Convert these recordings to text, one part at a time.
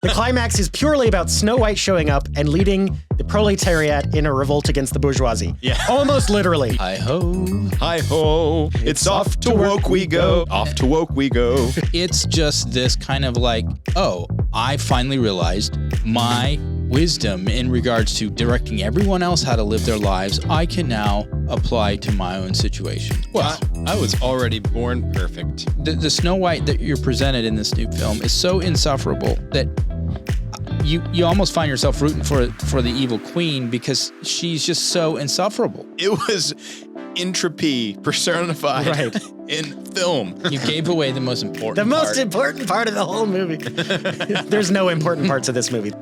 The climax is purely about Snow White showing up and leading the proletariat in a revolt against the bourgeoisie. Yeah. Almost literally. Hi-ho. Hi-ho. It's off to woke we go. Off to woke we go. It's just this kind of like, oh, I finally realized my wisdom in regards to directing everyone else how to live their lives, I can now apply to my own situation. Well, I was already born perfect. The Snow White that you're presented in this new film is so insufferable that you almost find yourself rooting for the evil queen because she's just so insufferable. It was entropy personified in film. You gave away the most important The most important part of the whole movie. There's no important parts of this movie.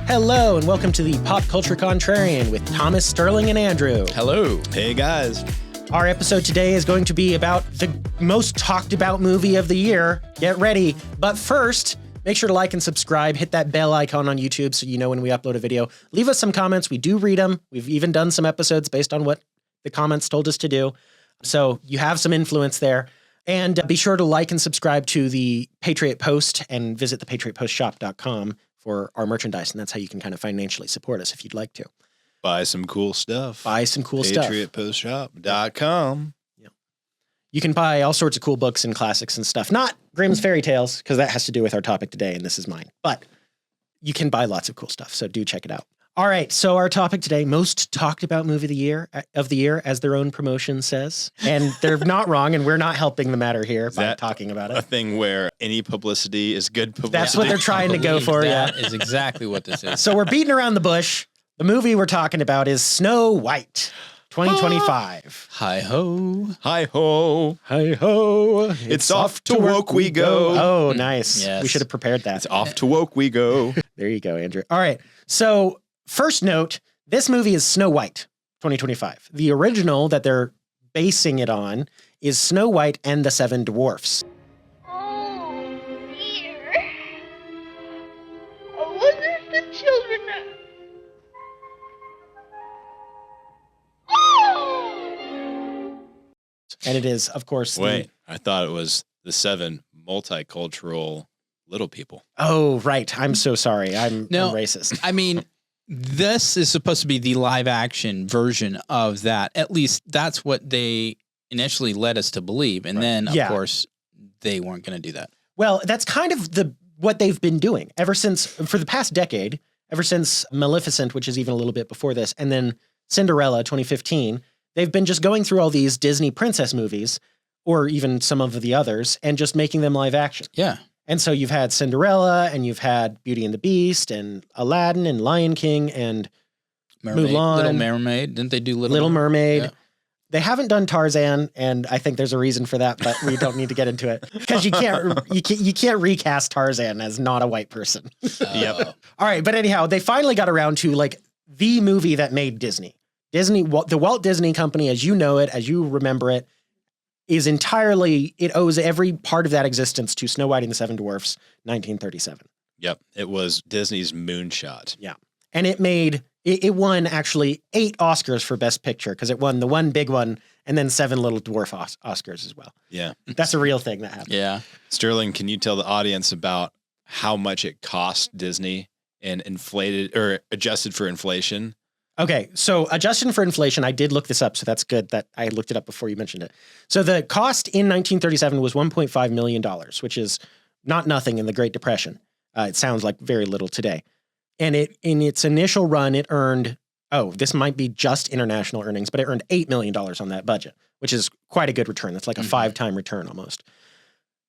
Hello, and welcome to the Pop Culture Contrarian with Thomas, Sterling, and Andrew. Hello. Hey, guys. Our episode today is going to be about the most talked about movie of the year. Get ready. But first, make sure to like and subscribe. Hit that bell icon on YouTube so you know when we upload a video. Leave us some comments. We do read them. We've even done some episodes based on what the comments told us to do. So you have some influence there. And be sure to like and subscribe to the Patriot Post and visit the patriotpostshop.com for our merchandise. And that's how you can kind of financially support us if you'd like to. Buy some cool stuff. Buy some cool stuff. PatriotPostshop.com. Yeah. You can buy all sorts of cool books and classics and stuff. Not Grimm's Fairy Tales, because that has to do with our topic today, and this is mine. But you can buy lots of cool stuff, so do check it out. All right, so our topic today, most talked about movie of the year, as their own promotion says. And they're not wrong, and we're not helping the matter here by talking about it. A thing where any publicity is good publicity. That's what they're trying to go for, yeah. That is exactly what this is. So we're beating around the bush. The movie we're talking about is Snow White, 2025. Hi-ho. Hi-ho. Hi-ho. It's off to woke we go. Oh, nice. Yes. We should have prepared that. It's off to woke we go. There you go, Andrew. All right. So first note, this movie is Snow White, 2025. The original that they're basing it on is Snow White and the Seven Dwarfs. Oh, dear. I wonder if the children are... Oh! And it is, of course, Wait, I thought it was the 7 multicultural little people. Oh, right. I'm so sorry. I'm racist. I mean, this is supposed to be the live action version of that. At least that's what they initially led us to believe. And then, of course, they weren't going to do that. Well, that's kind of what they've been doing ever since, for the past decade, ever since Maleficent, which is even a little bit before this, and then Cinderella, 2015. They've been just going through all these Disney princess movies, or even some of the others, and just making them live action. Yeah. And so you've had Cinderella, and you've had Beauty and the Beast, and Aladdin, and Lion King, and Mulan. Little Mermaid. Didn't they do Little Mermaid? Yeah. They haven't done Tarzan, and I think there's a reason for that, but we don't need to get into it because you can't recast Tarzan as not a white person. Yep. All right, but anyhow, they finally got around to like the movie that made Disney. The Walt Disney Company, as you know it, as you remember it, is entirely, it owes every part of that existence to Snow White and the Seven Dwarfs, 1937. Yep. It was Disney's moonshot. Yeah. And it won actually 8 Oscars for Best Picture because it won the one big one and then 7 little dwarf Oscars as well. Yeah. That's a real thing that happened. Yeah. Sterling, can you tell the audience about how much it cost Disney and inflated or adjusted for inflation? Okay, so adjusted for inflation, I did look this up, so that's good that I looked it up before you mentioned it. So the cost in 1937 was $1.5 million, which is not nothing in the Great Depression. It sounds like very little today. And in its initial run, it earned, this might be just international earnings, but it earned $8 million on that budget, which is quite a good return. That's like a 5-time return almost.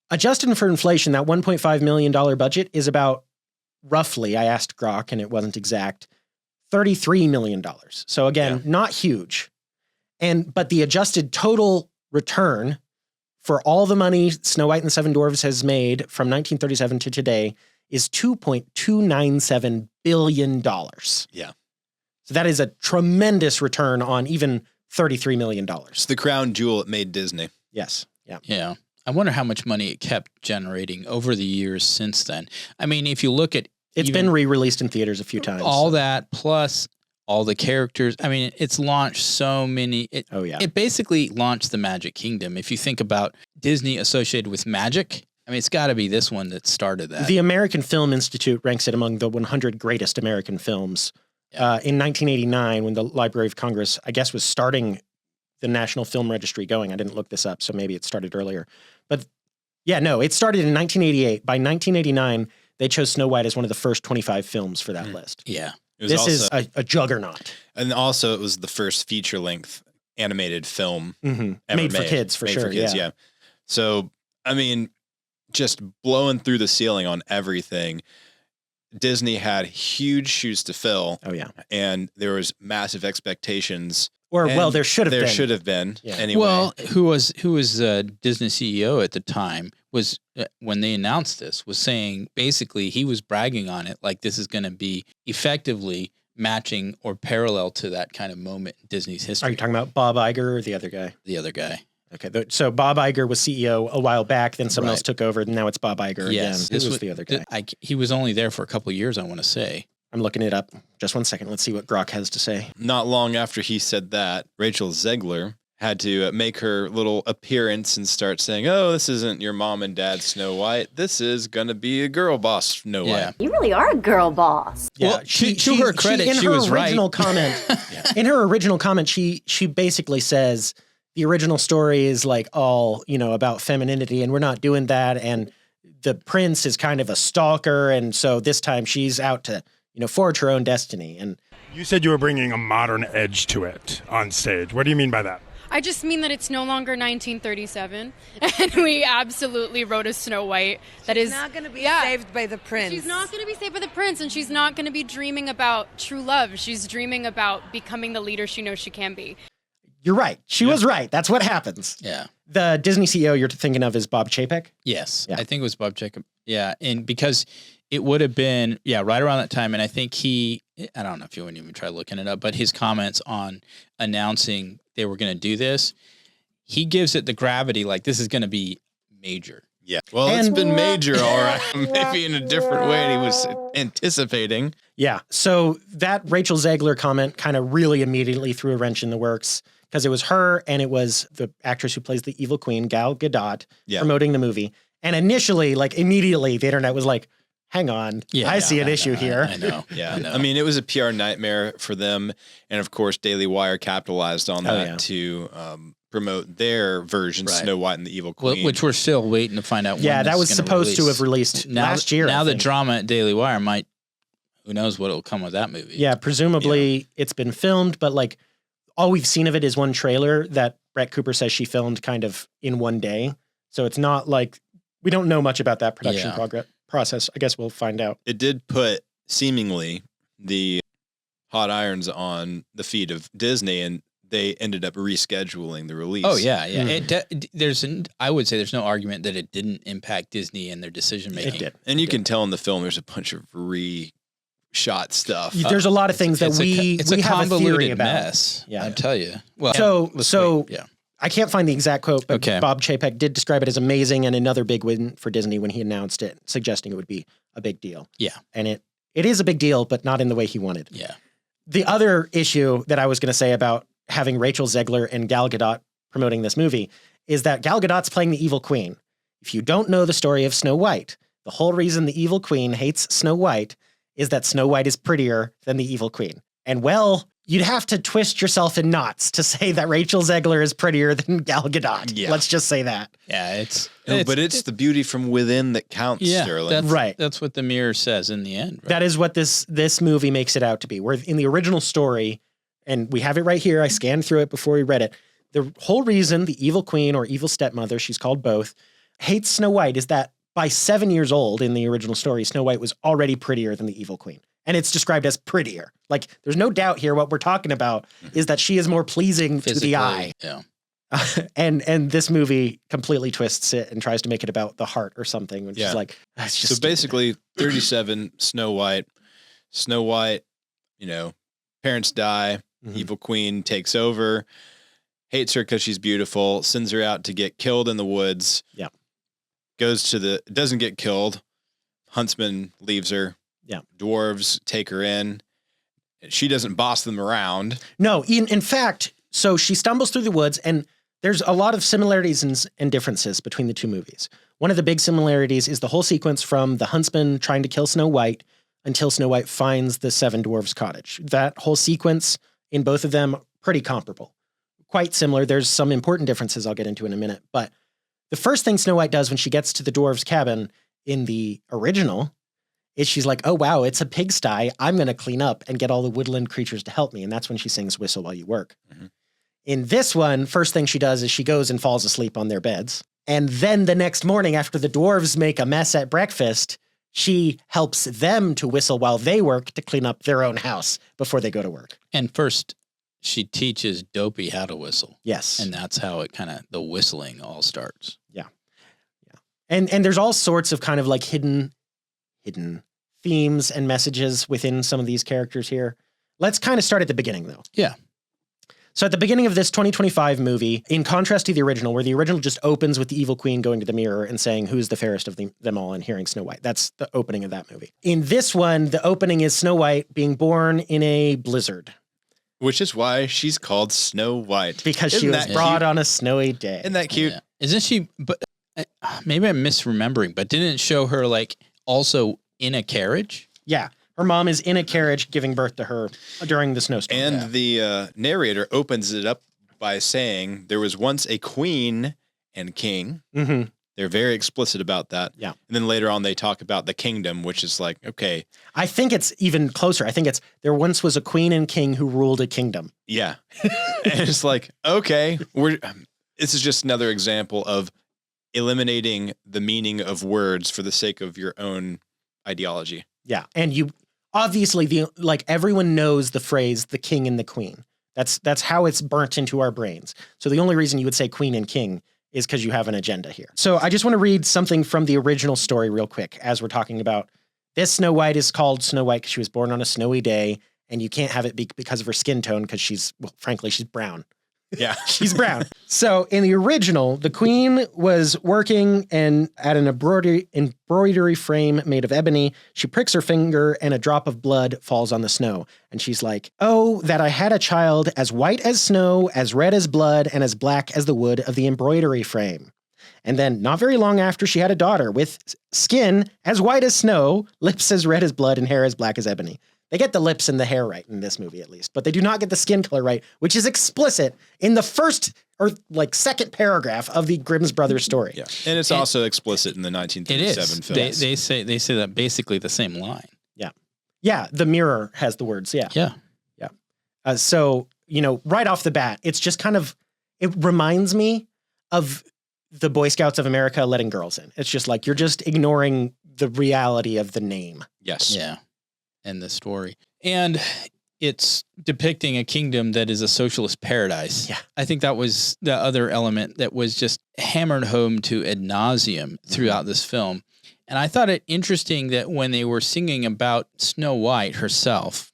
Adjusted for inflation, that $1.5 million budget is about roughly, I asked Grok and it wasn't exact, $33 million. So again, not huge. But the adjusted total return for all the money Snow White and the Seven Dwarfs has made from 1937 to today is $2.297 billion. Yeah. So that is a tremendous return on even $33 million. It's the crown jewel it made Disney. Yes. Yeah. Yeah. I wonder how much money it kept generating over the years since then. I mean, if you look at It's been re-released in theaters a few times. all that plus all the characters. I mean, it's launched so many. Oh yeah. It basically launched the Magic Kingdom. If you think about Disney associated with magic, I mean, it's got to be this one that started that. The American Film Institute ranks it among the 100 greatest American films. In 1989, when the Library of Congress, I guess, was starting the National Film Registry going. I didn't look this up, so maybe it started earlier. But yeah, no, it started in 1988. By 1989, they chose Snow White as one of the first 25 films for that list. Yeah. This is a juggernaut. And also, it was the first feature-length animated film ever Made for kids, for sure. For kids, yeah. So, I mean, just blowing through the ceiling on everything. Disney had huge shoes to fill. Oh, yeah. And there was massive expectations. Or, well, there should have been. There should have been, Yeah. anyway. Well, who was Disney CEO at the time was when they announced this was saying basically he was bragging on it like this is going to be effectively matching or parallel to that kind of moment in Disney's history. Are you talking about Bob Iger or the other guy? The other guy. Okay, so Bob Iger was CEO a while back, then someone Right. else took over, and now it's Bob Iger Yes, again. This was the other guy. He was only there for a couple of years, I want to say. I'm looking it up. Just one second. Let's see what Grok has to say. Not long after he said that, Rachel Zegler had to make her little appearance and start saying, "Oh, this isn't your mom and dad Snow White. This is going to be a girl boss Snow White." You really are a girl boss. Yeah, Well, to her credit, she was right. In her original comment, she basically says the original story is like all, about femininity, and we're not doing that. And the prince is kind of a stalker, and so this time she's out to, forge her own destiny. And You said you were bringing a modern edge to it on stage. What do you mean by that? I just mean that it's no longer 1937, and we absolutely wrote a Snow White that is not going to be saved by the prince. She's not going to be saved by the prince, and she's not going to be dreaming about true love. She's dreaming about becoming the leader she knows she can be. you're right. She was right. That's what happens. Yeah. The Disney CEO you're thinking of is Bob Chapek. Yes. Yeah. I think it was Bob Jacob. Yeah. And because it would have been, right around that time. And I think I don't know if you wouldn't even try looking it up, but his comments on announcing they were going to do this, he gives it the gravity like this is going to be major. Yeah. Well, it's been major, all right. Maybe in a different way than he was anticipating. Yeah. So that Rachel Zegler comment kind of really immediately threw a wrench in the works because it was her and it was the actress who plays the evil queen, Gal Gadot, promoting the movie. And initially, immediately, the internet was like, hang on, I see an issue here. I know. Yeah. I know. I mean, it was a PR nightmare for them. And of course, Daily Wire capitalized on that to promote their version, Snow White and the Evil Queen. Which we're still waiting to find out. Yeah, when that this was is gonna supposed to release. have released Now, last year. Now I the think. drama at Daily Wire who knows what will come with that movie. Yeah, presumably it's been filmed, but all we've seen of it is one trailer that Brett Cooper says she filmed kind of in one day. So it's not we don't know much about that production process. I guess we'll find out. It did put seemingly the hot irons on the feet of Disney, and they ended up rescheduling the release. Oh yeah, yeah. I would say there's no argument that it didn't impact Disney and their decision making. It did. And you can tell in the film there's a bunch of shot stuff. There's a lot of things that we it's a have a theory convoluted about. mess. Yeah. I tell you. Well, So yeah. I can't find the exact quote, but Okay. Bob Chapek did describe it as amazing and another big win for Disney when he announced it, suggesting it would be a big deal. Yeah. And it is a big deal, but not in the way he wanted. Yeah. The other issue that I was going to say about having Rachel Zegler and Gal Gadot promoting this movie is that Gal Gadot's playing the evil queen. If you don't know the story of Snow White, the whole reason the evil queen hates Snow White is that Snow White is prettier than the evil queen. And you'd have to twist yourself in knots to say that Rachel Zegler is prettier than Gal Gadot. Yeah. Let's just say that. Yeah, But it's the beauty from within that counts, Sterling. That's what the mirror says in the end. Right? That is what this movie makes it out to be. Where in the original story, and we have it right here, I scanned through it before we read it, the whole reason the evil queen or evil stepmother, she's called both, hates Snow White is that by 7 years old in the original story, Snow White was already prettier than the evil queen. And it's described as prettier. There's no doubt here what we're talking about is that she is more pleasing to the eye. Yeah. And this movie completely twists it and tries to make it about the heart or something, which is it's just So basically, 37, Snow White, parents die, evil queen takes over, hates her because she's beautiful, sends her out to get killed in the woods. Yeah. Doesn't get killed. Huntsman leaves her. Yeah. Dwarves take her in. She doesn't boss them around. No, in fact, so she stumbles through the woods, and there's a lot of similarities and differences between the two movies. One of the big similarities is the whole sequence from the huntsman trying to kill Snow White until Snow White finds the seven dwarves' cottage. That whole sequence in both of them, pretty comparable. Quite similar. There's some important differences I'll get into in a minute. But the first thing Snow White does when she gets to the dwarves' cabin in the original is she's like, oh, wow, it's a pigsty. I'm going to clean up and get all the woodland creatures to help me. And that's when she sings Whistle While You Work. Mhm. In this one, first thing she does is she goes and falls asleep on their beds. And then the next morning, after the dwarves make a mess at breakfast, she helps them to whistle while they work to clean up their own house before they go to work. And first, she teaches Dopey how to whistle. Yes. And that's how it kind of, the whistling all starts. And there's all sorts of kind of like hidden themes and messages within some of these characters here. Let's kind of start at the beginning, though. Yeah. So at the beginning of this 2025 movie, in contrast to the original, where the original just opens with the evil queen going to the mirror and saying, who's the fairest of them all, and hearing Snow White. That's the opening of that movie. In this one, the opening is Snow White being born in a blizzard. Which is why she's called Snow White. Because Isn't she was that brought cute? on a snowy day. Isn't that cute? Yeah. Isn't she, but maybe I'm misremembering, but didn't it show her like also in a carriage? Yeah. Her mom is in a carriage giving birth to her during the snowstorm. And the narrator opens it up by saying there was once a queen and king. Mm-hmm. They're very explicit about that. Yeah. And then later on, they talk about the kingdom, which is like, okay, I think it's even closer. I think it's there once was a queen and king who ruled a kingdom. yeah. And it's like, okay, this is just another example of eliminating the meaning of words for the sake of your own ideology. Yeah. And you obviously everyone knows the phrase the king and the queen. That's how it's burnt into our brains. So the only reason you would say queen and king is because you have an agenda here. So I just want to read something from the original story real quick as we're talking about this Snow White is called Snow White because she was born on a snowy day, and you can't have it because of her skin tone because frankly, she's brown. Yeah. She's brown. So in the original, the queen was working and at an embroidery frame made of ebony. She pricks her finger and a drop of blood falls on the snow. And she's like, oh, that I had a child as white as snow, as red as blood, and as black as the wood of the embroidery frame. And then not very long after, she had a daughter with skin as white as snow, lips as red as blood, and hair as black as ebony. They get the lips and the hair right in this movie, at least, but they do not get the skin color right, which is explicit in the first or second paragraph of the Grimm's Brothers story. Yeah. And it's also explicit in the It 1937 is. film. They say that basically the same line. Yeah, the mirror has the words. Yeah. Yeah. So, right off the bat, it's just kind of, it reminds me of the Boy Scouts of America letting girls in. It's just like, you're just ignoring the reality of the name. Yes. Yeah. And the story. And it's depicting a kingdom that is a socialist paradise. Yeah. I think that was the other element that was just hammered home to ad nauseum throughout this film. And I thought it interesting that when they were singing about Snow White herself,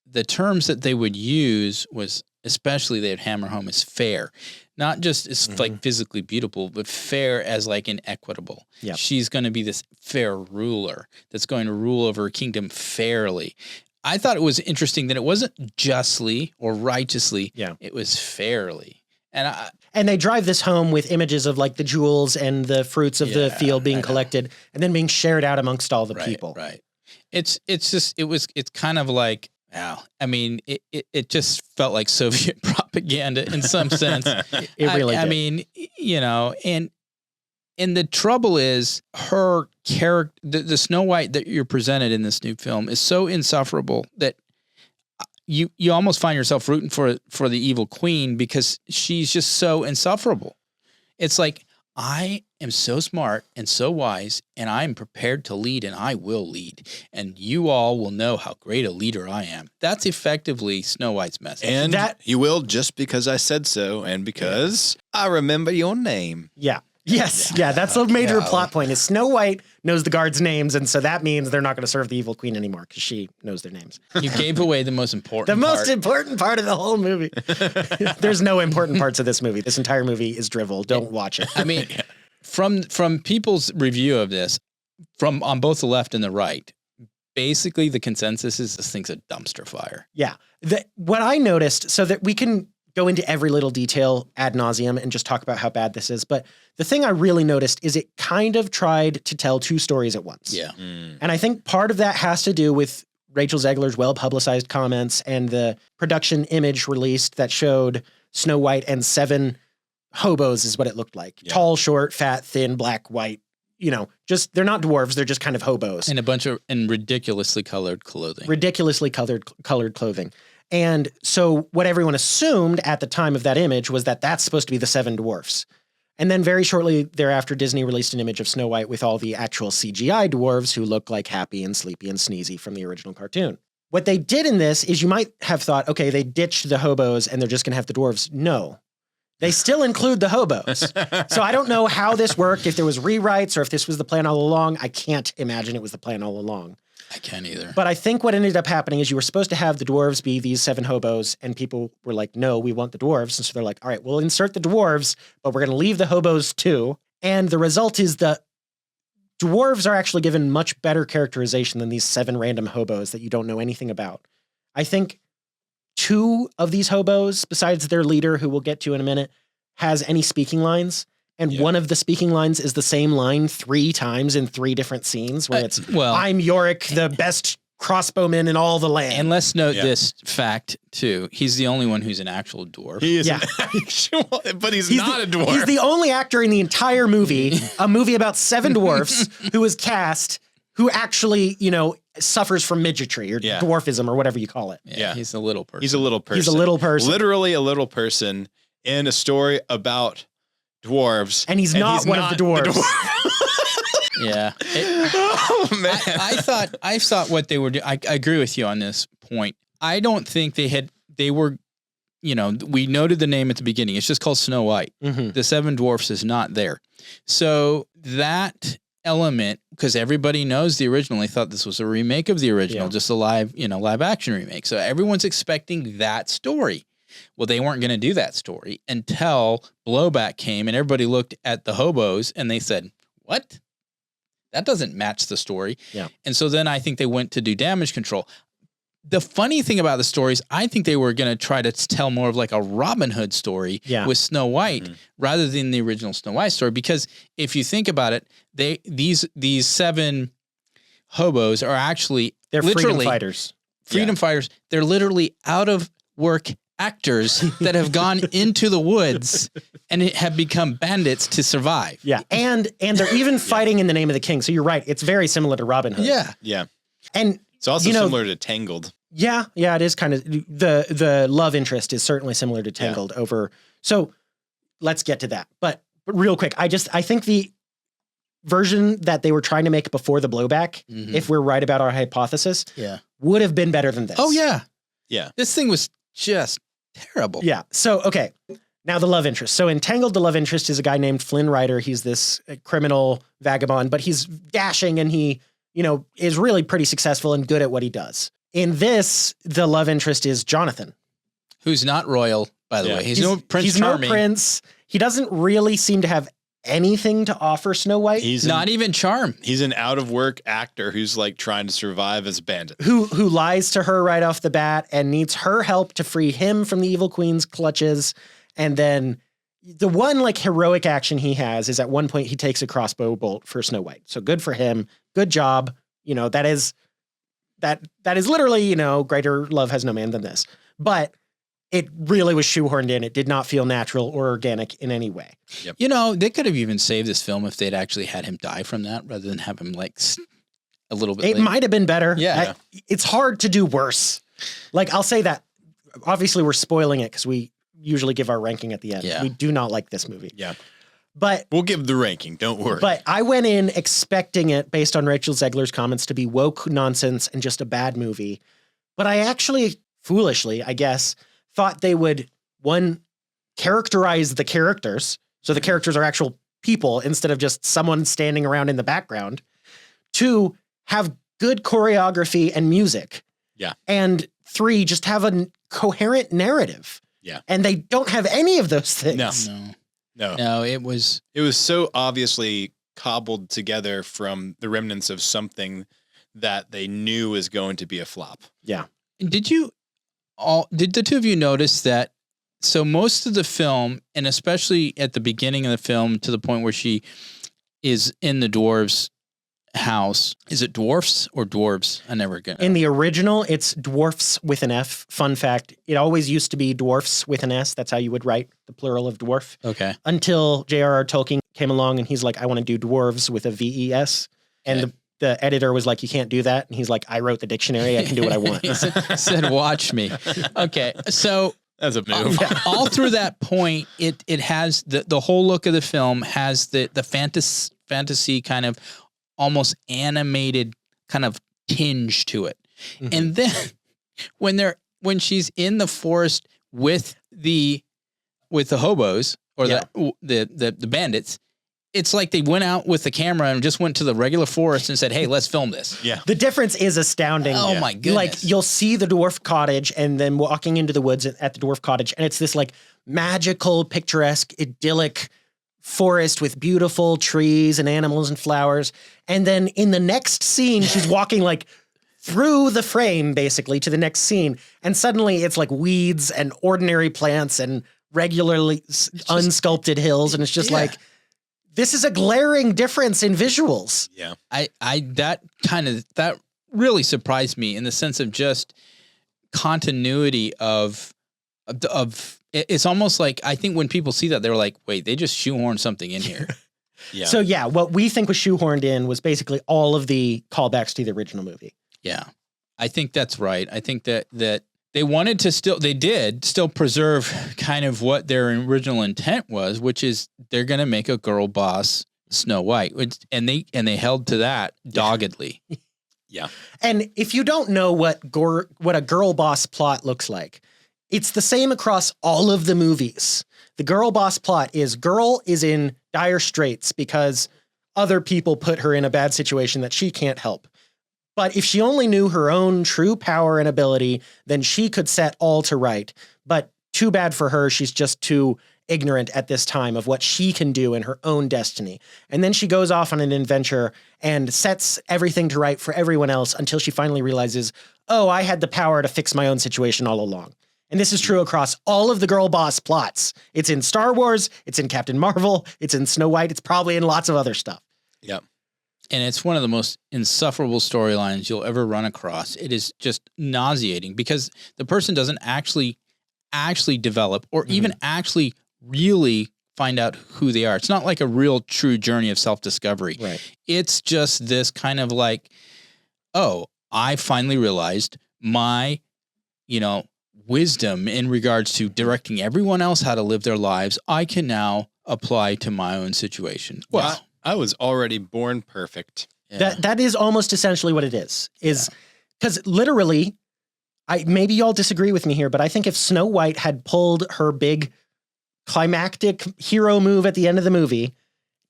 the terms that they would use was, especially they'd hammer home, as fair. Not just as like physically beautiful, but fair as like inequitable. Yep. She's going to be this fair ruler that's going to rule over a kingdom fairly. I thought it was interesting that it wasn't justly or righteously. Yeah. It was fairly. And they drive this home with images of like the jewels and the fruits of the field being collected and then being shared out amongst all the people. Right. It's kind of like, wow. I mean, it just felt like Soviet propaganda in some sense. It really did. I mean, and the trouble is her character, the Snow White that you're presented in this new film is so insufferable that you almost find yourself rooting for the evil queen because she's just so insufferable. It's like, I am so smart and so wise, and I am prepared to lead, and I will lead. And you all will know how great a leader I am. That's effectively Snow White's message. And you will just because I said so and because I remember your name. Yeah. Yes. Yeah. That's a major plot point is Snow White knows the guards' names. And so that means they're not going to serve the evil queen anymore because she knows their names. You gave away the most important The part. most important part of the whole movie. There's no important parts of this movie. This entire movie is drivel. Don't watch it. I mean, from people's review of this, from on both the left and the right, basically the consensus is this thing's a dumpster fire. Yeah. What I noticed, so that we can go into every little detail ad nauseum and just talk about how bad this is, but the thing I really noticed is it kind of tried to tell two stories at once. Yeah. And I think part of that has to do with Rachel Zegler's well-publicized comments and the production image released that showed Snow White and 7 hobos is what it looked like. Yeah. Tall, short, fat, thin, black, white, just, they're not dwarves. They're just kind of hobos. And a bunch of ridiculously colored clothing. Ridiculously colored clothing. And so what everyone assumed at the time of that image was that that's supposed to be the 7 dwarfs. And then very shortly thereafter, Disney released an image of Snow White with all the actual CGI dwarves who look like Happy and Sleepy and Sneezy from the original cartoon. What they did in this is you might have thought, okay, they ditched the hobos and they're just going to have the dwarves. No. They still include the hobos. So I don't know how this worked, if there was rewrites or if this was the plan all along. I can't imagine it was the plan all along. I can't either. But I think what ended up happening is you were supposed to have the dwarves be these 7 hobos, and people were like, no, we want the dwarves. And so they're like, all right, we'll insert the dwarves, but we're going to leave the hobos too. And the result is the dwarves are actually given much better characterization than these 7 random hobos that you don't know anything about. I think 2 of these hobos, besides their leader, who we'll get to in a minute, has any speaking lines. And one of the speaking lines is the same line 3 times in 3 different scenes where it's, I'm Yorick, the best crossbowman in all the land. And let's note this fact, too. He's the only one who's an actual dwarf. He is an actual, but he's not a dwarf. He's the only actor in the entire movie, a movie about 7 dwarfs, who was cast, who actually, suffers from midgetry or dwarfism or whatever you call it. Yeah, he's a little person. He's a little person. He's a little person. Literally a little person in a story about dwarves. And he's not one of the dwarves. Yeah. Oh, man. I thought what they were doing, I agree with you on this point. I don't think they were, we noted the name at the beginning. It's just called Snow White. Mm-hmm. The 7 dwarfs is not there. So that element, because everybody knows the original, they thought this was a remake of the original, just a live action remake. So everyone's expecting that story. Well, they weren't going to do that story until blowback came and everybody looked at the hobos and they said, what? That doesn't match the story. Yeah. And so then I think they went to do damage control. The funny thing about the stories, I think they were going to try to tell more of like a Robin Hood story with Snow White rather than the original Snow White story. Because if you think about it, these 7 hobos are actually they're literally freedom fighters. Freedom fighters. They're literally out of work actors that have gone into the woods and have become bandits to survive. Yeah. And they're even fighting in the name of the king. So you're right. It's very similar to Robin Hood. Yeah. Yeah. And it's also similar to Tangled. Yeah. Yeah. It is kind of the love interest is certainly similar to Tangled over. So let's get to that. But real quick, I think the version that they were trying to make before the blowback, if we're right about our hypothesis, would have been better than this. Oh yeah. Yeah. This thing was just terrible. Yeah. So, okay. Now the love interest. So in Tangled, the love interest is a guy named Flynn Rider. He's this criminal vagabond, but he's dashing and he, is really pretty successful and good at what he does. In this, the love interest is Jonathan. Who's not royal, by the way. He's no Prince Charming. He's no prince. He doesn't really seem to have anything to offer Snow White. He's not even charm. He's an out of work actor who's like trying to survive as a bandit. Who lies to her right off the bat and needs her help to free him from the evil queen's clutches. And then the one like heroic action he has is at one point he takes a crossbow bolt for Snow White. So good for him. Good job. That is literally, greater love has no man than this. But it really was shoehorned in. It did not feel natural or organic in any way. Yep. They could have even saved this film if they'd actually had him die from that rather than have him like a little bit. It might have been better. Yeah. It's hard to do worse. Like, I'll say that. Obviously, we're spoiling it because we usually give our ranking at the end. Yeah. We do not like this movie. Yeah. But we'll give the ranking. Don't worry. But I went in expecting it, based on Rachel Zegler's comments, to be woke nonsense and just a bad movie. But I actually, foolishly, I guess, thought they would, one, characterize the characters. So the characters are actual people instead of just someone standing around in the background. 2, have good choreography and music. Yeah. And 3, just have a coherent narrative. Yeah. And they don't have any of those things. No, it was so obviously cobbled together from the remnants of something that they knew was going to be a flop. Yeah. Did the two of you notice that? So most of the film, and especially at the beginning of the film, to the point where she is in the dwarves' house. Is it dwarfs or dwarves? I never get it. In the original, it's dwarfs with an F. Fun fact, it always used to be dwarfs with an S. That's how you would write the plural of dwarf. Okay. Until J.R.R. Tolkien came along and he's like, I want to do dwarves with a V-E-S. And Okay. the editor was like, you can't do that. And he's like, I wrote the dictionary. I can do what I want. He said, watch me. Okay. So That's a move. all through that point, it has the whole look of the film has the fantasy kind of almost animated kind of tinge to it. Mhm. And then when she's in the forest with the hobos or the bandits, it's like they went out with the camera and just went to the regular forest and said, hey, let's film this. Yeah. The difference is astounding. Oh my goodness. Like you'll see the dwarf cottage and then walking into the woods at the dwarf cottage. And it's this like magical, picturesque, idyllic forest with beautiful trees and animals and flowers. And then in the next scene, she's walking like through the frame basically to the next scene. And suddenly it's like weeds and ordinary plants and regularly unsculpted hills. And it's just Yeah. like, this is a glaring difference in visuals. Yeah. That really surprised me in the sense of just continuity of it's almost like I think when people see that they're like, wait, they just shoehorned something in here. Yeah. So yeah, what we think was shoehorned in was basically all of the callbacks to the original movie. Yeah. I think that's right. I think that they wanted to still preserve kind of what their original intent was, which is they're going to make a girl boss Snow White, and they held to that doggedly. Yeah. And if you don't know what a girl boss plot looks like, it's the same across all of the movies. The girl boss plot is girl is in dire straits because other people put her in a bad situation that she can't help. But if she only knew her own true power and ability, then she could set all to right. But too bad for her, she's just too ignorant at this time of what she can do in her own destiny. And then she goes off on an adventure and sets everything to right for everyone else until she finally realizes, oh, I had the power to fix my own situation all along. And this is true across all of the girl boss plots. It's in Star Wars, it's in Captain Marvel, it's in Snow White, it's probably in lots of other stuff. Yep. And it's one of the most insufferable storylines you'll ever run across. It is just nauseating because the person doesn't actually develop or even actually really find out who they are. It's not like a real true journey of self-discovery. Right. It's just this kind of like, oh, I finally realized my, wisdom in regards to directing everyone else how to live their lives. I can now apply to my own situation. Well, I was already born perfect. yeah. That is almost essentially what it is because literally, maybe y'all disagree with me here, but I think if Snow White had pulled her big climactic hero move at the end of the movie,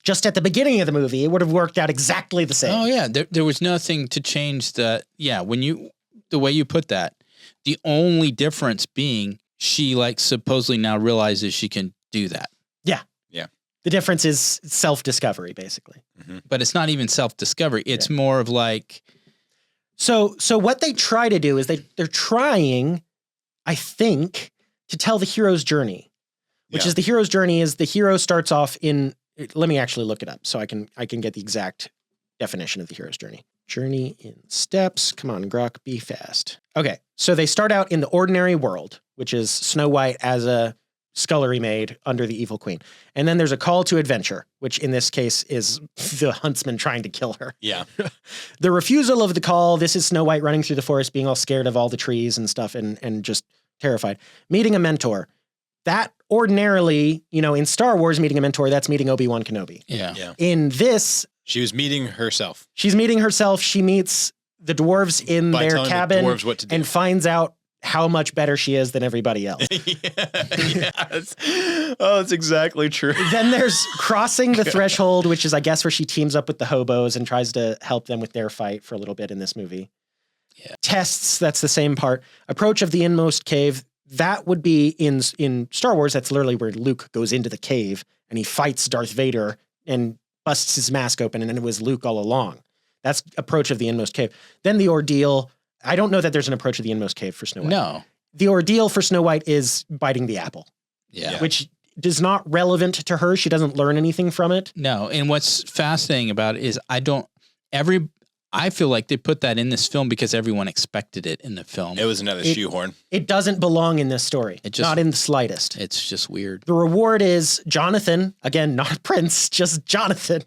just at the beginning of the movie, it would have worked out exactly the same. Oh yeah, there was nothing to change the the way you put that. The only difference being she supposedly now realizes she can do that. Yeah. Yeah. The difference is self-discovery, basically. Mm-hmm. But it's not even self-discovery. It's more of like. So what they try to do is they're trying, I think, to tell the hero's journey, which is the hero's journey is the hero starts off in. Let me actually look it up so I can get the exact definition of the hero's journey. Journey in steps. Come on, Grok, be fast. Okay, so they start out in the ordinary world, which is Snow White as a scullery maid under the evil queen. And then there's a call to adventure, which in this case is the huntsman trying to kill her. Yeah. The refusal of the call, this is Snow White running through the forest, being all scared of all the trees and stuff and just terrified. Meeting a mentor. That ordinarily, in Star Wars, meeting a mentor, that's meeting Obi-Wan Kenobi. Yeah. Yeah. In this, She was meeting herself. she's meeting herself. She meets the dwarves in By their telling the cabin dwarves what to do. and finds out how much better she is than everybody else. Yes. Oh, that's exactly true. Then there's crossing the threshold, which is, I guess, where she teams up with the hobos and tries to help them with their fight for a little bit in this movie. Yeah. Tests, that's the same part. Approach of the inmost cave, that would be in Star Wars. That's literally where Luke goes into the cave and he fights Darth Vader and busts his mask open, and it was Luke all along. That's Approach of the Inmost Cave. Then the ordeal. I don't know that there's an Approach of the Inmost Cave for Snow White. No. The ordeal for Snow White is biting the apple, Yeah. which is not relevant to her. She doesn't learn anything from it. No. And what's fascinating about it is I feel like they put that in this film because everyone expected it in the film. It was another shoehorn. It doesn't belong in this story. Not in the slightest. It's just weird. The reward is Jonathan, again, not a prince, just Jonathan,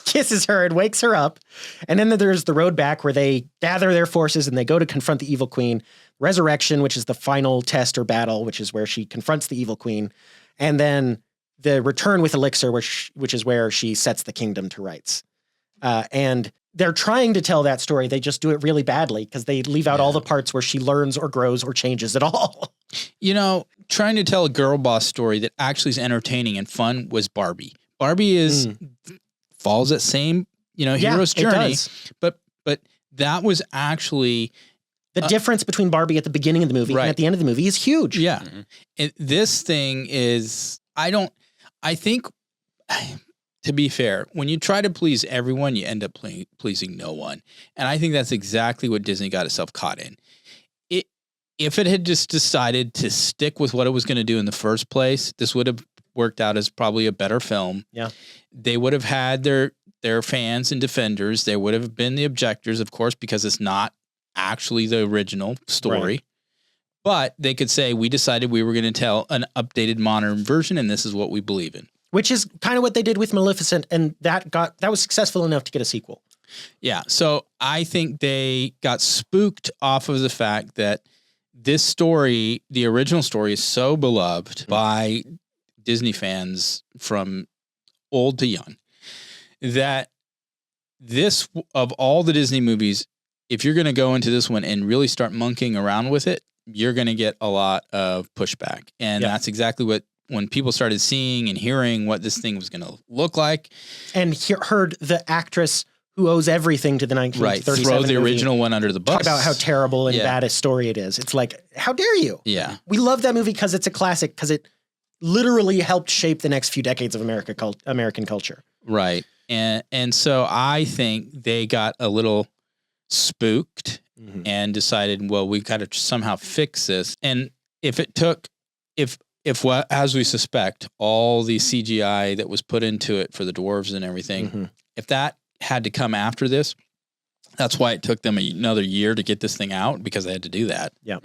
kisses her and wakes her up. And then there's the road back where they gather their forces and they go to confront the evil queen. Resurrection, which is the final test or battle, which is where she confronts the evil queen. And then the return with Elixir, which is where she sets the kingdom to rights. And they're trying to tell that story. They just do it really badly because they leave out all the parts where she learns or grows or changes at all. You know, trying to tell a girl boss story that actually is entertaining and fun was Barbie. Barbie follows that same, hero's journey. But that was actually the difference between Barbie at the beginning of the movie and at the end of the movie is huge. Yeah. This thing is, I think, to be fair, when you try to please everyone, you end up pleasing no one. And I think that's exactly what Disney got itself caught in. If it had just decided to stick with what it was going to do in the first place, this would have worked out as probably a better film. Yeah. They would have had their fans and defenders. There would have been the objectors, of course, because it's not actually the original story. Right. But they could say, we decided we were going to tell an updated modern version, and this is what we believe in. Which is kind of what they did with Maleficent, and that was successful enough to get a sequel. Yeah, so I think they got spooked off of the fact that this story, the original story, is so beloved by Disney fans from old to young that this, of all the Disney movies, if you're going to go into this one and really start monkeying around with it, you're going to get a lot of pushback. And that's exactly what, when people started seeing and hearing what this thing was going to look like. And heard the actress who owes everything to the 1937 throw the movie original one under the bus. Talk about how terrible and bad a story it is. It's like, how dare you? Yeah. We love that movie because it's a classic, because it literally helped shape the next few decades of American culture. Right. And so I think they got a little spooked and decided, well, we got to somehow fix this. And if it took, if what, as we suspect, all the CGI that was put into it for the dwarves and everything, if that had to come after this, that's why it took them another year to get this thing out, because they had to do that. Yeah.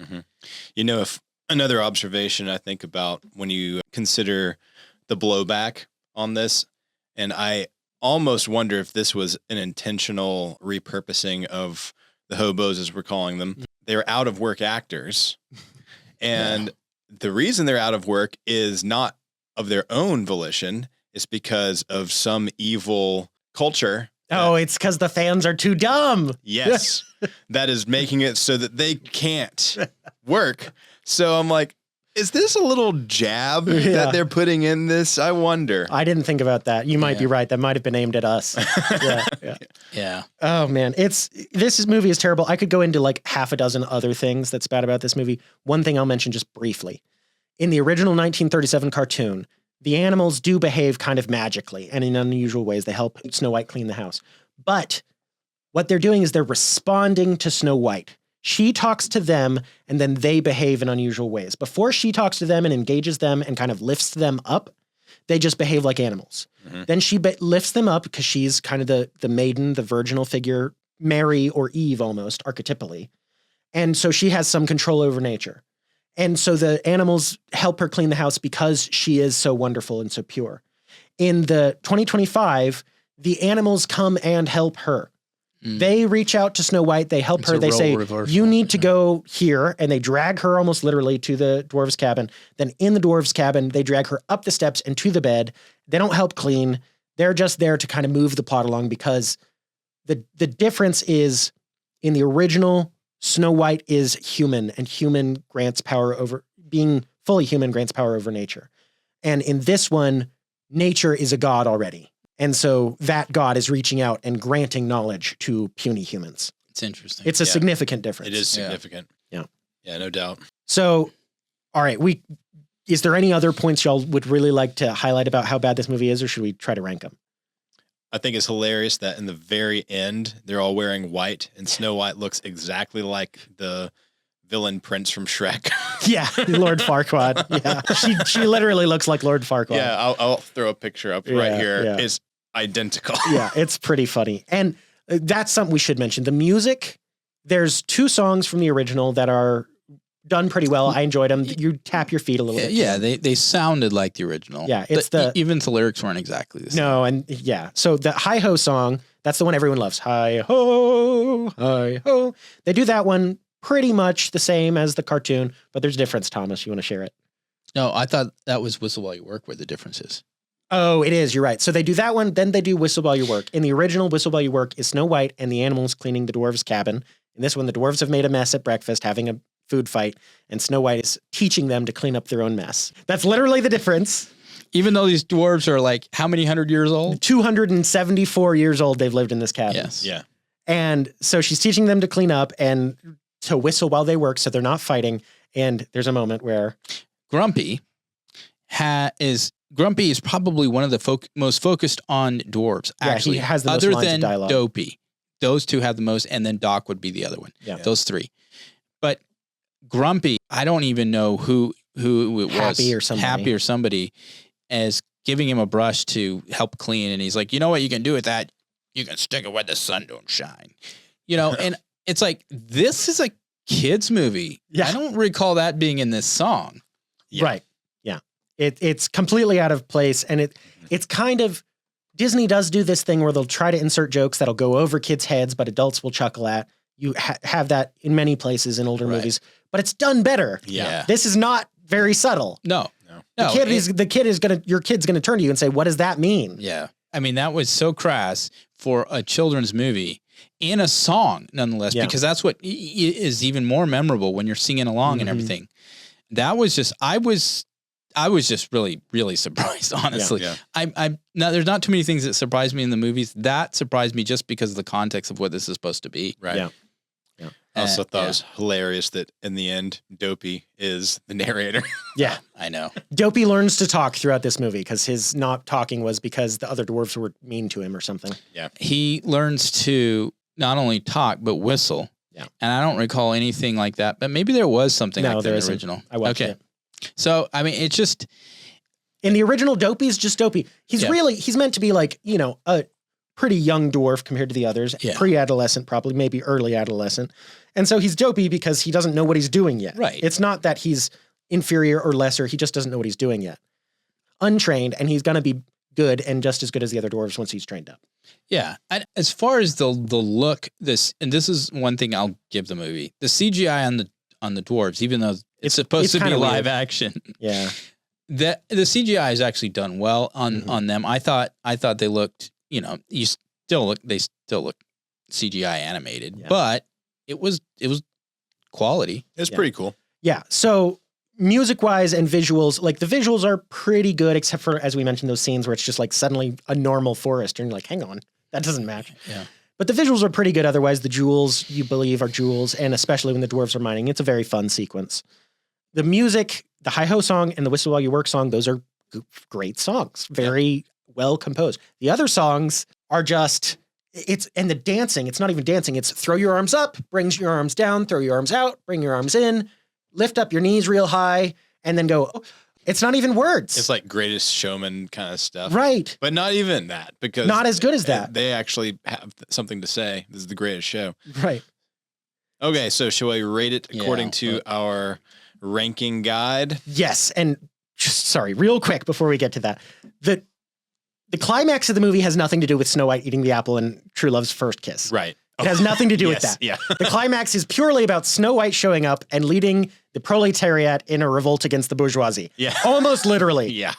If another observation I think about when you consider the blowback on this, and I almost wonder if this was an intentional repurposing of the hobos, as we're calling them. They're out of work actors. And the reason they're out of work is not of their own volition. It's because of some evil culture. Oh, it's because the fans are too dumb. Yes. That is making it so that they can't work. So I'm like, is this a little jab that they're putting in this? I wonder. I didn't think about that. You might be right. That might have been aimed at us. Yeah. Oh man, this movie is terrible. I could go into like half a dozen other things that's bad about this movie. One thing I'll mention just briefly. In the original 1937 cartoon, the animals do behave kind of magically and in unusual ways. They help Snow White clean the house. But what they're doing is they're responding to Snow White. She talks to them, and then they behave in unusual ways. Before she talks to them and engages them and kind of lifts them up, they just behave like animals. Then she lifts them up because she's kind of the maiden, the virginal figure, Mary or Eve almost, archetypally. And so she has some control over nature. And so the animals help her clean the house because she is so wonderful and so pure. In the 2025, the animals come and help her. They reach out to Snow White. They help her. They say, you need to go here. And they drag her almost literally to the dwarves' cabin. Then in the dwarves' cabin, they drag her up the steps and to the bed. They don't help clean. They're just there to kind of move the plot along, because the difference is, in the original, Snow White is human, and human grants power over, being fully human grants power over nature. And in this one, nature is a god already. And so that god is reaching out and granting knowledge to puny humans. It's interesting. It's a significant difference. It is significant. Yeah. Yeah, no doubt. So, all right, is there any other points y'all would really like to highlight about how bad this movie is, or should we try to rank them? I think it's hilarious that in the very end, they're all wearing white and Snow White looks exactly like the villain prince from Shrek. Yeah, Lord Farquaad. Yeah, she literally looks like Lord Farquaad. Yeah, I'll throw a picture up right here. Yeah. It's identical. Yeah, it's pretty funny. And that's something we should mention. The music, there's 2 songs from the original that are done pretty well. I enjoyed them. You tap your feet a little bit. Yeah, they sounded like the original. Yeah, it's even the lyrics weren't exactly the same. No, and yeah. So the Hi Ho song, that's the one everyone loves. Hi ho, hi ho. They do that one pretty much the same as the cartoon, but there's a difference, Thomas. You want to share it? No, I thought that was Whistle While You Work where the difference is. Oh, it is. You're right. So they do that one, then they do Whistle While You Work. In the original, Whistle While You Work is Snow White and the animals cleaning the dwarves' cabin. In this one, the dwarves have made a mess at breakfast, having a food fight, and Snow White is teaching them to clean up their own mess. That's literally the difference. Even though these dwarves are like how many 100 years old? 274 years old they've lived in this cabin. Yes. Yeah. And so she's teaching them to clean up and to whistle while they work so they're not fighting. And there's a moment where Grumpy is probably one of the most focused on dwarves. Actually, he has the most other lines of than dialogue. Dopey. Those 2 have the most, and then Doc would be the other one. Yeah. Those 3. But Grumpy, I don't even know who it was. Happy or somebody as giving him a brush to help clean, and he's like, you know what you can do with that? You can stick it where the sun don't shine. You know, and it's like, this is a kid's movie. Yeah. I don't recall that being in this song. Yeah. Right. Yeah. It's completely out of place. And it's kind of, Disney does do this thing where they'll try to insert jokes that'll go over kids' heads, but adults will chuckle at. You have that in many places in older movies, but it's done better. Yeah. This is not very subtle. No. Your kid's gonna turn to you and say, what does that mean? Yeah. I mean, that was so crass for a children's movie in a song, nonetheless, because that's what is even more memorable when you're singing along and everything. That was just, I was just really, really surprised, honestly. Yeah. I'm now, there's not too many things that surprised me in the movies. That surprised me just because of the context of what this is supposed to be. Right. Yeah. I also thought it was hilarious that in the end, Dopey is the narrator. Yeah. I know. Dopey learns to talk throughout this movie because his not talking was because the other dwarves were mean to him or something. Yeah. He learns to not only talk, but whistle. Yeah. And I don't recall anything like that, but maybe there was something like that in the original. I watched it. So, I mean, it's just, in the original, Dopey's just Dopey. He's meant to be like, a pretty young dwarf compared to the others, pre-adolescent, probably maybe early adolescent. And so he's Dopey because he doesn't know what he's doing yet. Right. It's not that he's inferior or lesser. He just doesn't know what he's doing yet. Untrained, and he's going to be good and just as good as the other dwarves once he's trained up. yeah. And as far as the look, this is one thing I'll give the movie. The CGI on the dwarves, even though it's supposed to be live action. Yeah. The CGI is actually done well on them. I thought they looked, they still look CGI animated, but it was quality. It's pretty cool. Yeah. So music-wise and visuals, like the visuals are pretty good, except for, as we mentioned, those scenes where it's just like suddenly a normal forest and you're like, hang on, that doesn't match. Yeah. But the visuals are pretty good. Otherwise, the jewels, you believe, are jewels. And especially when the dwarves are mining, it's a very fun sequence. The music, the Hi-Ho song and the Whistle While You Work song, those are great songs. Very well composed. The other songs are just, and the dancing, it's not even dancing. It's throw your arms up, brings your arms down, throw your arms out, bring your arms in, lift up your knees real high, and then go. It's not even words. It's like Greatest Showman kind of stuff. Right. But not even that, because not as good as that. They actually have something to say. This is the greatest show. Right. Okay, so shall we rate it according to our ranking guide? Yes. And just, sorry, real quick before we get to that. The climax of the movie has nothing to do with Snow White eating the apple and True Love's first kiss. Right. It has nothing to do with that. Yeah. The climax is purely about Snow White showing up and leading the proletariat in a revolt against the bourgeoisie. Yeah. Almost literally. Yeah.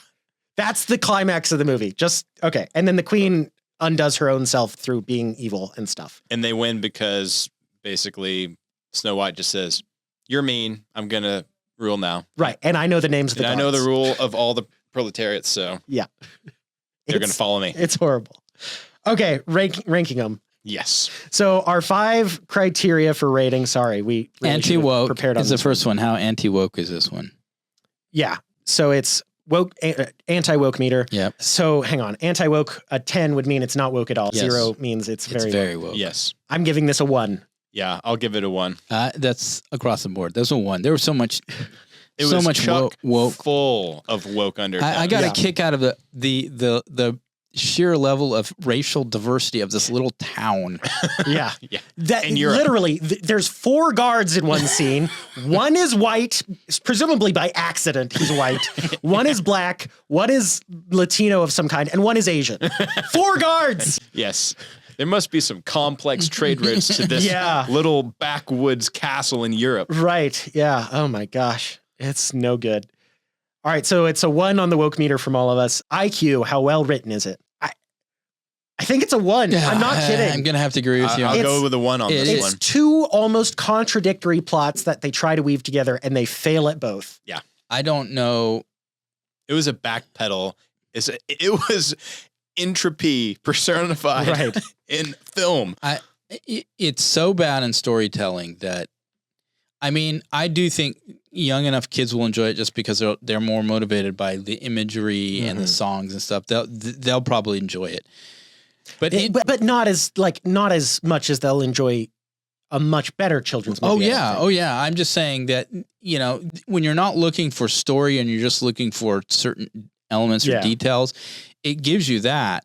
That's the climax of the movie. Just, okay. And then the queen undoes her own self through being evil and stuff. And they win because basically Snow White just says, "You're mean. I'm going to rule now." Right. And I know the names of the gods. I know the rule of all the proletariats, so yeah. They're going to follow me. It's horrible. Okay. Ranking them. Yes. So our 5 criteria for rating, sorry, we really anti-woke prepared on is the this first one. How anti-woke is this one? Yeah. So it's woke, anti-woke meter. Yep. So hang on. Anti-woke, a 10 would mean it's not woke at all. Yes. 0 means it's very woke. woke. Yes. I'm giving this a 1. Yeah, I'll give it a 1. That's across the board. There's a 1. There was so much. It so was much chock woke. full of woke undertones. I got a kick out of the sheer level of racial diversity of this little town. Yeah. Yeah. That In Europe. literally, there's 4 guards in one scene. One is white, presumably by accident. He's white. One is black. One is Latino of some kind, and one is Asian. 4 guards. Yes. There must be some complex trade routes to this Yeah. little backwoods castle in Europe. Right. Yeah. Oh my gosh. It's no good. All right. So it's a 1 on the woke meter from all of us. IQ, how well written is it? I think it's a 1. I'm not kidding. I'm gonna have to agree with you. I'll go with a 1 on this It's one. 2 almost contradictory plots that they try to weave together and they fail at both. I don't know. It was a backpedal. It was entropy personified Right. in film. It's so bad in storytelling that, I mean, I do think young enough kids will enjoy it just because they're more motivated by the imagery and the songs and stuff. They'll probably enjoy it. But not as much as they'll enjoy a much better children's movie. Oh yeah. I'm just saying that, you know, when you're not looking for story and you're just looking for certain elements or details, it gives you that,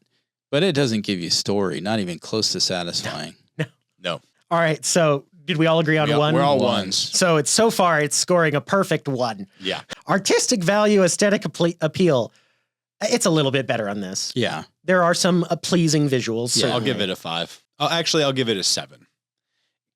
but it doesn't give you story. Not even close to satisfying. No. All right. So did we all agree on 1? We're all 1s. So so far it's scoring a perfect 1. Yeah. Artistic value, aesthetic appeal. It's a little bit better on this. Yeah. There are some pleasing visuals. Yeah. I'll give it a 5. I'll give it a 7.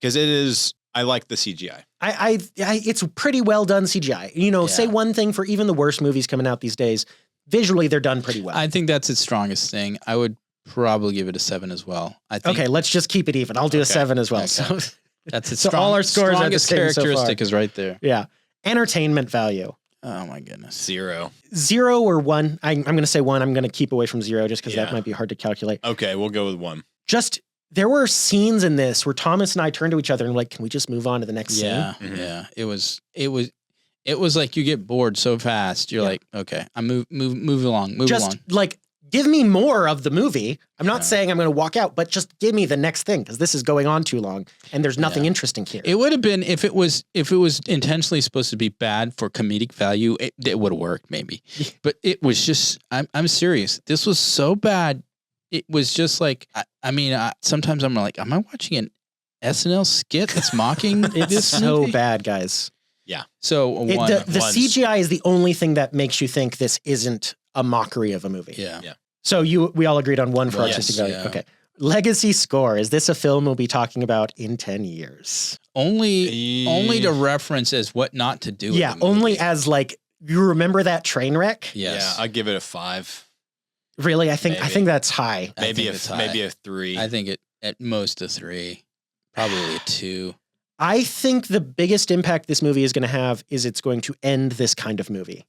Because I like the CGI. It's pretty well done CGI. You know, say one thing for even the worst movies coming out these days. Visually, they're done pretty well. I think that's its strongest thing. I would probably give it a 7 as well. I think Okay, let's just keep it even. I'll do a 7 as well. Okay. So that's its So all our scores are the strongest same so far. characteristic is right there. yeah. Entertainment value. Oh my goodness. 0. 0 or 1. I'm going to say 1. I'm going to keep away from 0 just because that Yeah. might be hard to calculate. Okay, we'll go with 1. Just there were scenes in this where Thomas and I turned to each other and were like, can we just move on to the next scene? Yeah, yeah. It was like you get bored so fast. You're like, okay, I'm move along. Just like give me more of the movie. I'm not saying I'm going to walk out, but just give me the next thing because this is going on too long and there's nothing interesting here. It would have been if it was intentionally supposed to be bad for comedic value. It would have worked maybe, but it was just. I'm serious. This was so bad. It was just like sometimes I'm like, am I watching an SNL skit that's mocking It's this so movie? bad, guys. Yeah. So a 1. The Ones. CGI is the only thing that makes you think this isn't a mockery of a movie. Yeah. Yeah. So we all agreed on 1 for Well, artistic yes, value. yeah. Okay. Legacy score. Is this a film we'll be talking about in 10 years? Only to reference as what not to do. Yeah, in the only movie. as like, you remember that train wreck? Yes. Yeah, I'll give it a 5. Really? I think Maybe. that's high. I Maybe think it's high. maybe a 3. I think it at most a 3, probably a 2. I think the biggest impact this movie is going to have is it's going to end this kind of movie.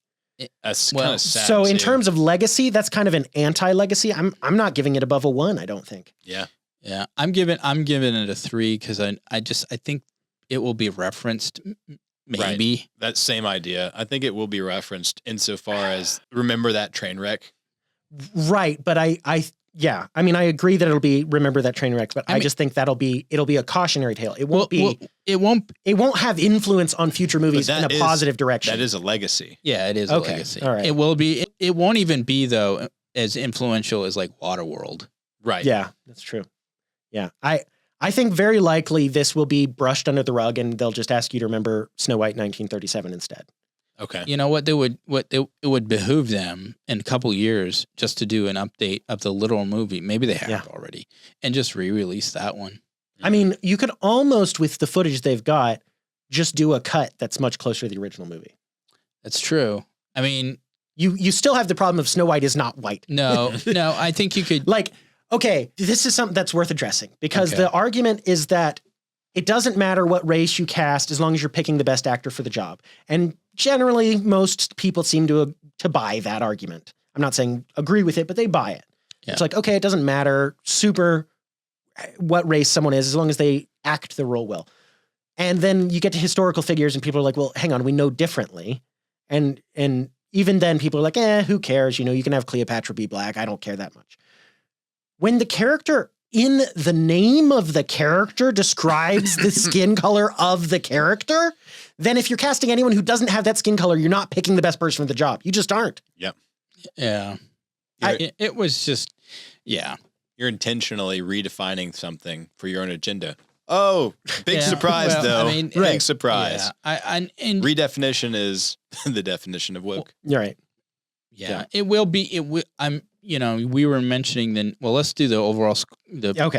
That's Well, kind of sad. So in too. terms of legacy, that's kind of an anti-legacy. I'm not giving it above a 1, I don't think. Yeah. Yeah, I'm giving it a 3 because I think it will be referenced maybe. That same idea. I think it will be referenced insofar as remember that train wreck. Right, but I agree that it'll be remember that train wreck, but I just think it'll be a cautionary tale. It won't It won't. have influence on future movies But in a that is- positive direction. That is a legacy. Yeah, it is Okay, a legacy. all right. It will be. It won't even be though as influential as like Waterworld. Right. Yeah, that's true. Yeah. I think very likely this will be brushed under the rug and they'll just ask you to remember Snow White 1937 instead. Okay. You know what it would behoove them in a couple years just to do an update of the literal movie. Maybe they have already, and just re-release that one. I mean, you could almost, with the footage they've got, just do a cut that's much closer to the original movie. That's true. I mean, You still have the problem of Snow White is not white. no. I think you could. Like, okay, this is something that's worth addressing because Okay. the argument is that it doesn't matter what race you cast as long as you're picking the best actor for the job. And generally, most people seem to buy that argument. I'm not saying agree with it, but they buy it. Yeah. It's like, okay, it doesn't matter super what race someone is as long as they act the role well. And then you get to historical figures and people are like, well, hang on, we know differently. And even then people are like, who cares? You can have Cleopatra be black. I don't care that much. When the character in the name of the character describes the skin color of the character, then if you're casting anyone who doesn't have that skin color, you're not picking the best person for the job. You just aren't. Yep. Yeah. It was just, yeah. You're intentionally redefining something for your own agenda. Oh, big surprise, though. Big surprise. Yeah. And redefinition is the definition of woke. You're right. Yeah. It will be, we were mentioning let's do the overall,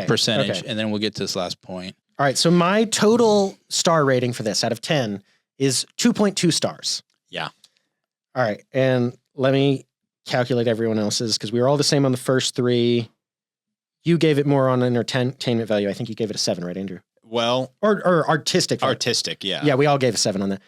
percentage, and then we'll get to this last point. All right. So my total star rating for this out of 10 is 2.2 stars. Yeah. All right. And let me calculate everyone else's because we were all the same on the first three. You gave it more on entertainment value. I think you gave it a 7, right, Andrew? Well, or artistic value. Artistic, yeah. Yeah, we all gave a 7 on that.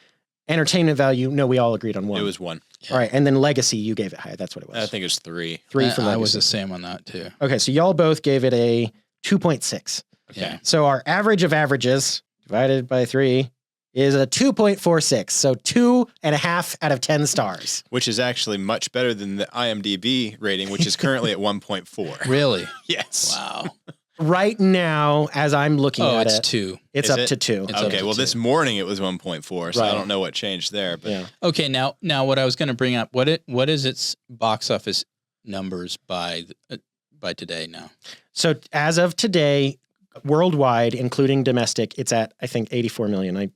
Entertainment value, no, we all agreed on 1. It was 1. All right, and then legacy, you gave it high. That's what it was. I think it was 3. 3 for legacy. I was the same on that too. Okay, so y'all both gave it a 2.6. Okay. Yeah. So our average of averages divided by 3 is a 2.46. So 2.5 out of 10 stars. Which is actually much better than the IMDb rating, which is currently at 1.4. Really? Yes. Wow. Right now, as I'm looking at it's it, 2. It's Is up it? to 2. It's up Okay, to well, 2. this morning it was 1.4, so I Right. don't know what changed there. But Yeah. Okay, now what I was going to bring up, what is its box office numbers by today now? So as of today, worldwide, including domestic, it's at, I think, 84 million. I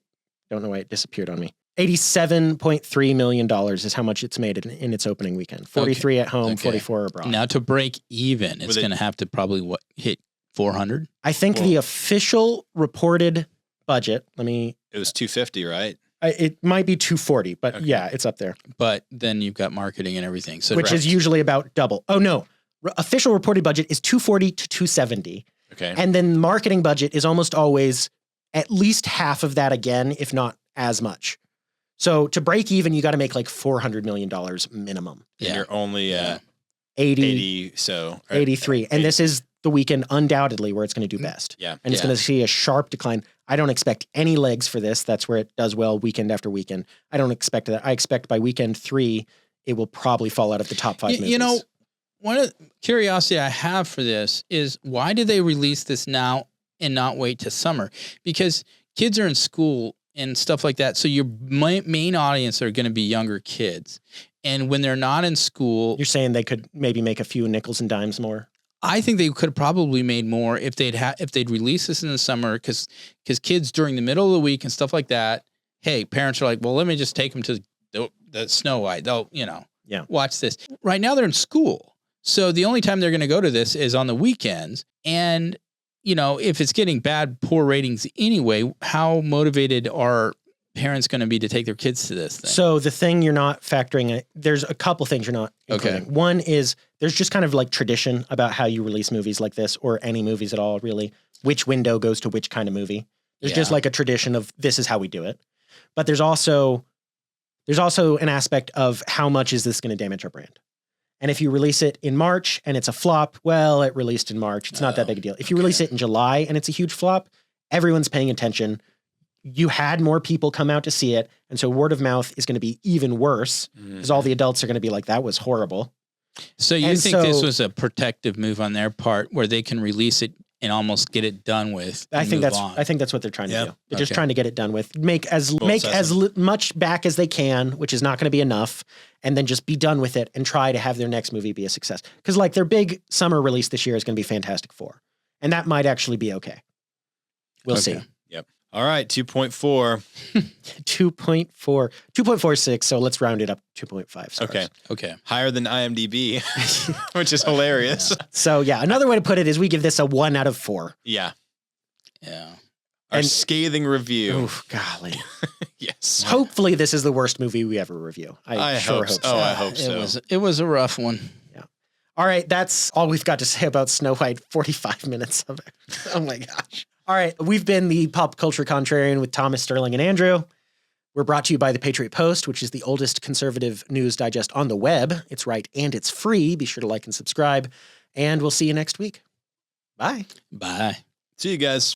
don't know why it disappeared on me. $87.3 million is how much it's made in its opening weekend. 43 at home, Okay. 44 abroad. Now to break even, it's With it- going to have to probably hit 400. I think the official reported budget, it was 250, right? it might be 240, but Okay. yeah, it's up there, But then you've got marketing and everything. So which is usually about double. Oh, no. Official reported budget is 240 to 270. Okay. And then marketing budget is almost always at least half of that again, if not as much. So to break even, you got to make like $400 million minimum. And you're only at 80, 80, so... 83. And this is the weekend undoubtedly where it's going to do best. Yeah. And it's going to see a sharp decline. I don't expect any legs for this. That's where it does well weekend after weekend. I don't expect that. I expect by weekend 3, it will probably fall out of the top 5 movies. You know, one of the curiosity I have for this is why did they release this now and not wait to summer? Because kids are in school and stuff like that. So your main audience are going to be younger kids. And when they're not in school, You're saying they could maybe make a few nickels and dimes more? I think they could have probably made more if they'd released this in the summer because kids during the middle of the week and stuff like that, hey, parents are like, well, let me just take them to the Snow White. They'll, watch this. Right now they're in school. So the only time they're going to go to this is on the weekends. And, if it's getting poor ratings anyway, how motivated are parents going to be to take their kids to this thing? So the thing you're not factoring, there's a couple things you're not including. Okay. One is there's just kind of like tradition about how you release movies like this or any movies at all, really. Which window goes to which kind of movie. There's just like a tradition of this is how we do it. But there's also an aspect of how much is this going to damage our brand. And if you release it in March and it's a flop, well, it released in March. It's not that big a deal. If you release it in July and it's a huge flop, everyone's paying attention. You had more people come out to see it. And so word of mouth is going to be even worse because all the adults are going to be like, that was horrible. So you think this was a protective move on their part where they can release it and almost get it done with? I think that's what they're trying to do. They're just trying to get it done with. Make as much back as they can, which is not going to be enough, and then just be done with it and try to have their next movie be a success. Because like their big summer release this year is going to be Fantastic Four, and that might actually be okay. We'll see. Yep. All right, 2.4. 2.46. So let's round it up 2.5 stars. Okay. Higher than IMDb, which is hilarious. So yeah, another way to put it is we give this a 1 out of 4. Yeah. Yeah. Our And- scathing review. Oof, golly. Yes. Hopefully this is the worst movie we ever review. I sure hope so. Oh, I hope so. It was a rough one. All right, that's all we've got to say about Snow White. 45 minutes of it. Oh my gosh. All right, we've been the Pop Culture Contrarian with Thomas, Sterling, and Andrew. We're brought to you by the Patriot Post, which is the oldest conservative news digest on the web. It's right and it's free. Be sure to like and subscribe. And we'll see you next week. Bye. Bye. See you guys.